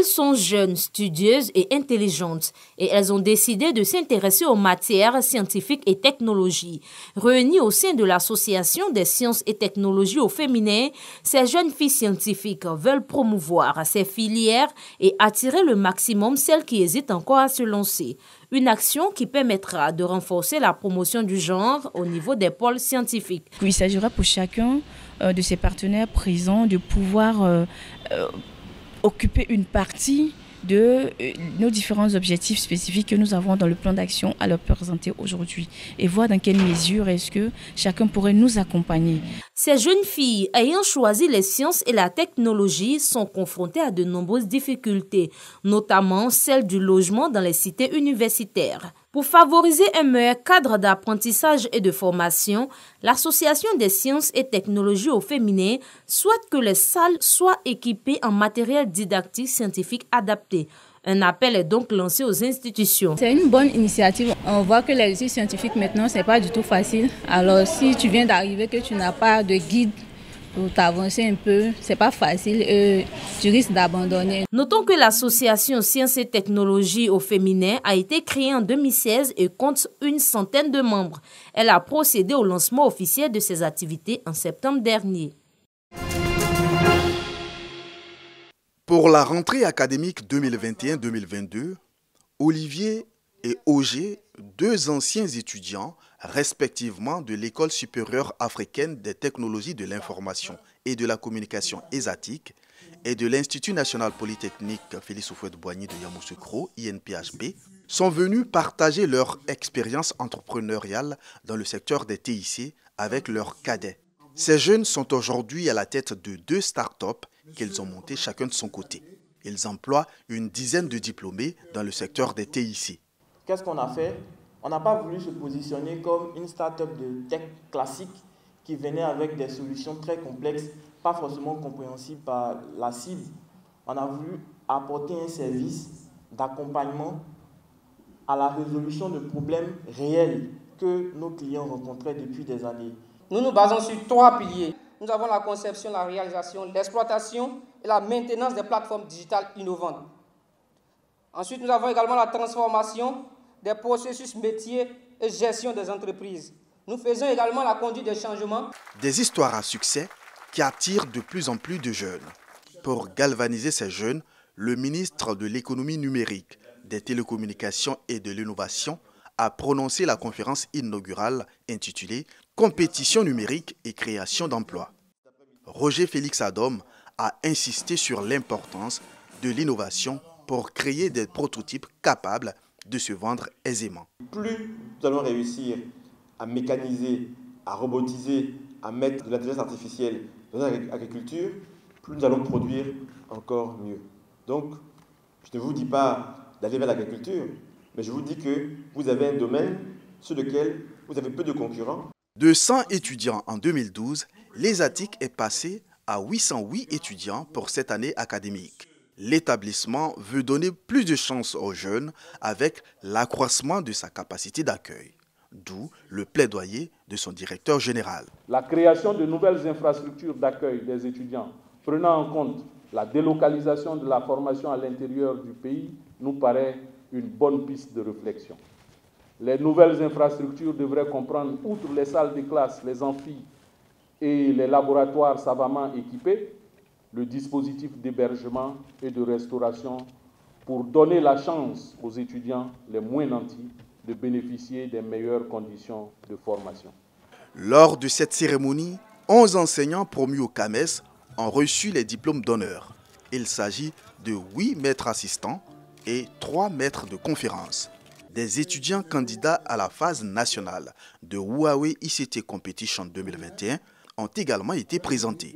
Elles sont jeunes, studieuses et intelligentes et elles ont décidé de s'intéresser aux matières scientifiques et technologies. Réunies au sein de l'Association des sciences et technologies au féminin, ces jeunes filles scientifiques veulent promouvoir ces filières et attirer le maximum celles qui hésitent encore à se lancer. Une action qui permettra de renforcer la promotion du genre au niveau des pôles scientifiques. Il s'agira pour chacun de ses partenaires présents de pouvoir occuper une partie de nos différents objectifs spécifiques que nous avons dans le plan d'action à leur présenter aujourd'hui et voir dans quelle mesure est-ce que chacun pourrait nous accompagner. Ces jeunes filles ayant choisi les sciences et la technologie sont confrontées à de nombreuses difficultés, notamment celle du logement dans les cités universitaires. Pour favoriser un meilleur cadre d'apprentissage et de formation, l'Association des sciences et technologies au féminin souhaite que les salles soient équipées en matériel didactique scientifique adapté. Un appel est donc lancé aux institutions. C'est une bonne initiative. On voit que les études scientifiques maintenant, ce n'est pas du tout facile. Alors si tu viens d'arriver, que tu n'as pas de guide pour t'avancer un peu, c'est pas facile et tu risques d'abandonner. Notons que l'association Sciences et Technologies au féminin a été créée en 2016 et compte une centaine de membres. Elle a procédé au lancement officiel de ses activités en septembre dernier. Pour la rentrée académique 2021-2022, Olivier et Auger, deux anciens étudiants, respectivement de l'École supérieure africaine des technologies de l'information et de la communication ESATIC et de l'Institut national polytechnique Félix Houphouët-Boigny de Yamoussoukro, INPHB, sont venus partager leur expérience entrepreneuriale dans le secteur des TIC avec leurs cadets. Ces jeunes sont aujourd'hui à la tête de 2 startups qu'ils ont montées chacun de son côté. Ils emploient une dizaine de diplômés dans le secteur des TIC. Qu'est-ce qu'on a fait? On n'a pas voulu se positionner comme une start-up de tech classique qui venait avec des solutions très complexes, pas forcément compréhensibles par la cible. On a voulu apporter un service d'accompagnement à la résolution de problèmes réels que nos clients rencontraient depuis des années. Nous nous basons sur 3 piliers. Nous avons la conception, la réalisation, l'exploitation et la maintenance des plateformes digitales innovantes. Ensuite, nous avons également la transformation des processus métiers et gestion des entreprises. Nous faisons également la conduite des changements. Des histoires à succès qui attirent de plus en plus de jeunes. Pour galvaniser ces jeunes, le ministre de l'économie numérique, des télécommunications et de l'innovation a prononcé la conférence inaugurale intitulée « Compétition numérique et création d'emplois ». Roger Félix Adom a insisté sur l'importance de l'innovation pour créer des prototypes capables de se vendre aisément. Plus nous allons réussir à mécaniser, à robotiser, à mettre de l'intelligence artificielle dans l'agriculture, plus nous allons produire encore mieux. Donc, je ne vous dis pas d'aller vers l'agriculture, mais je vous dis que vous avez un domaine sur lequel vous avez peu de concurrents. De 100 étudiants en 2012, l'ESATIC est passé à 808 étudiants pour cette année académique. L'établissement veut donner plus de chances aux jeunes avec l'accroissement de sa capacité d'accueil, d'où le plaidoyer de son directeur général. La création de nouvelles infrastructures d'accueil des étudiants, prenant en compte la délocalisation de la formation à l'intérieur du pays, nous paraît une bonne piste de réflexion. Les nouvelles infrastructures devraient comprendre, outre les salles de classe, les amphis et les laboratoires savamment équipés, le dispositif d'hébergement et de restauration pour donner la chance aux étudiants les moins nantis de bénéficier des meilleures conditions de formation. Lors de cette cérémonie, 11 enseignants promus au CAMES ont reçu les diplômes d'honneur. Il s'agit de 8 maîtres assistants et 3 maîtres de conférence. Des étudiants candidats à la phase nationale de Huawei ICT Competition 2021 ont également été présentés.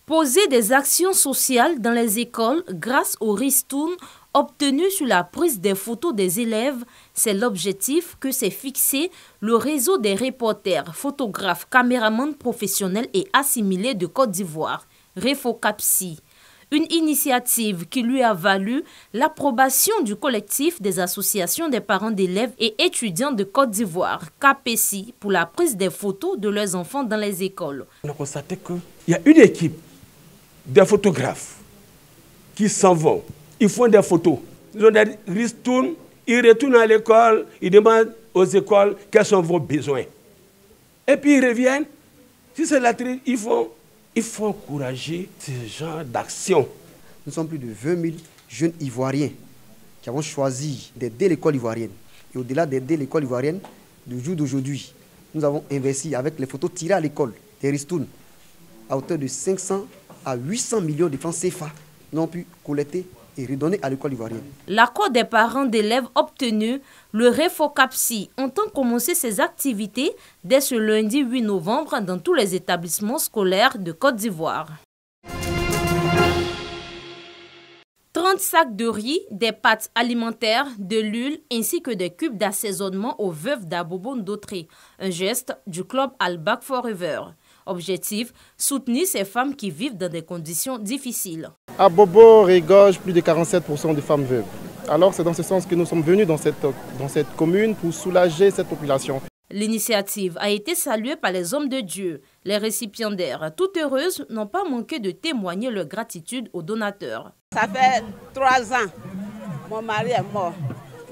Poser des actions sociales dans les écoles grâce au ristourne obtenu sur la prise des photos des élèves, c'est l'objectif que s'est fixé le réseau des reporters, photographes, caméramans professionnels et assimilés de Côte d'Ivoire, REFOCAPSI. Une initiative qui lui a valu l'approbation du collectif des associations des parents d'élèves et étudiants de Côte d'Ivoire, KPSI, pour la prise des photos de leurs enfants dans les écoles. On a constaté qu'il y a une équipe des photographes qui s'en vont. Ils font des photos. Ils ont des ristournes, ils retournent à l'école, ils demandent aux écoles quels sont vos besoins. Et puis ils reviennent. Si c'est la tri, il faut encourager ce genre d'action. Nous sommes plus de 20 000 jeunes Ivoiriens qui avons choisi d'aider l'école ivoirienne. Et au-delà d'aider l'école ivoirienne, du jour d'aujourd'hui, nous avons investi avec les photos tirées à l'école, des ristournes, à hauteur de 500 à 800 millions de francs CFA. Nous avons pu collecter et redonner à l'école ivoirienne. L'accord des parents d'élèves obtenu, le REFOCAPSI entend commencer ses activités dès ce lundi 8 novembre dans tous les établissements scolaires de Côte d'Ivoire. 30 sacs de riz, des pâtes alimentaires, de l'huile ainsi que des cubes d'assaisonnement aux veuves d'Abobo Ndotré, un geste du club Al Back Forever. Objectif, soutenir ces femmes qui vivent dans des conditions difficiles. Abobo regorge plus de 47% de femmes veuves. Alors c'est dans ce sens que nous sommes venus dans cette commune pour soulager cette population. L'initiative a été saluée par les hommes de Dieu. Les récipiendaires, toutes heureuses, n'ont pas manqué de témoigner leur gratitude aux donateurs. Ça fait 3 ans, mon mari est mort.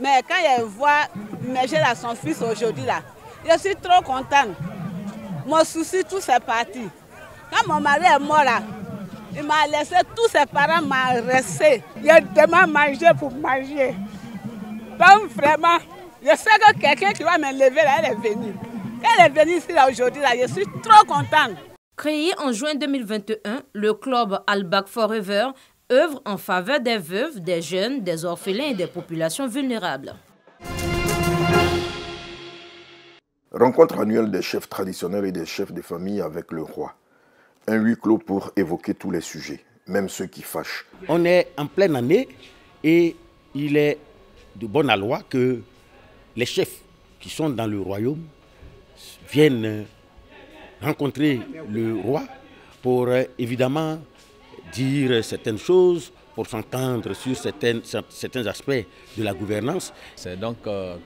Mais quand il voit immerger à son fils aujourd'hui, là, je suis trop contente. Mon souci, tout c'est parti. Quand mon mari est mort, là, il m'a laissé, tous ses parents m'ont resté. Il demande manger pour manger. Donc vraiment, je sais que quelqu'un qui va me lever là, elle est venue. Elle est venue ici aujourd'hui, là, je suis trop contente. Créé en juin 2021, le club Al Back Forever œuvre en faveur des veuves, des jeunes, des orphelins et des populations vulnérables. Rencontre annuelle des chefs traditionnels et des chefs de famille avec le roi. Un huis clos pour évoquer tous les sujets, même ceux qui fâchent. On est en pleine année et il est de bonne loi que les chefs qui sont dans le royaume viennent rencontrer le roi pour évidemment dire certaines choses, pour s'entendre sur certains aspects de la gouvernance. C'est donc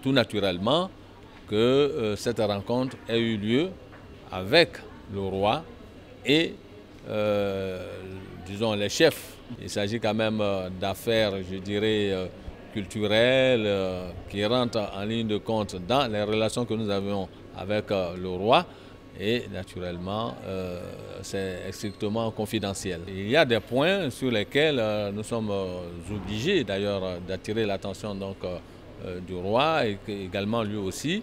tout naturellement que cette rencontre ait eu lieu avec le roi et disons les chefs. Il s'agit quand même d'affaires, je dirais, culturelles qui rentrent en ligne de compte dans les relations que nous avions avec le roi. Et naturellement, c'est strictement confidentiel. Il y a des points sur lesquels nous sommes obligés d'ailleurs d'attirer l'attention du roi et également lui aussi,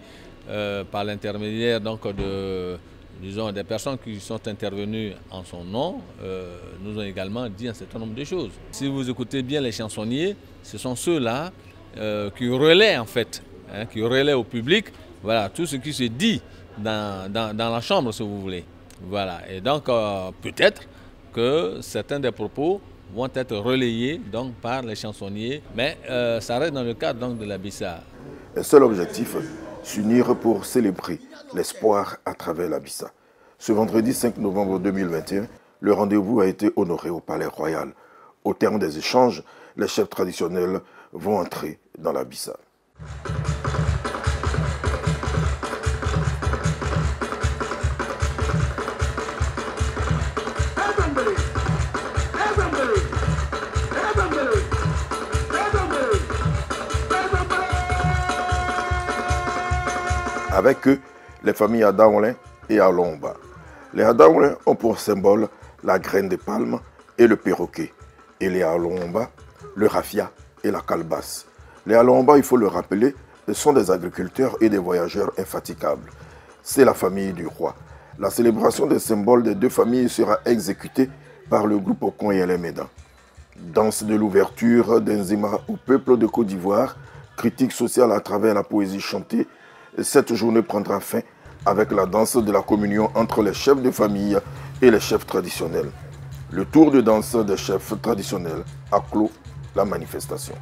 par l'intermédiaire des personnes qui sont intervenues en son nom, nous ont également dit un certain nombre de choses. Si vous écoutez bien les chansonniers, ce sont ceux-là qui relaient en fait, qui relaient au public, voilà, tout ce qui se dit dans la chambre, si vous voulez. Voilà. Et donc, peut-être que certains des propos vont être relayés donc, par les chansonniers, mais ça reste dans le cadre donc, de la Bissa. Un seul objectif, s'unir pour célébrer l'espoir à travers la Bissa. Ce vendredi 5 novembre 2021, le rendez-vous a été honoré au Palais Royal. Au terme des échanges, les chefs traditionnels vont entrer dans la Bissa. Avec eux, les familles Adaoulin et Alomba. Les Adaoulin ont pour symbole la graine de palme et le perroquet. Et les Alomba, le raffia et la calebasse. Les Alomba, il faut le rappeler, sont des agriculteurs et des voyageurs infatigables. C'est la famille du roi. La célébration des symboles des deux familles sera exécutée par le groupe Okon et les Médans. Danse de l'ouverture d'Enzima au peuple de Côte d'Ivoire, critique sociale à travers la poésie chantée. Cette journée prendra fin avec la danse de la communion entre les chefs de famille et les chefs traditionnels. Le tour de danse des chefs traditionnels a clos la manifestation.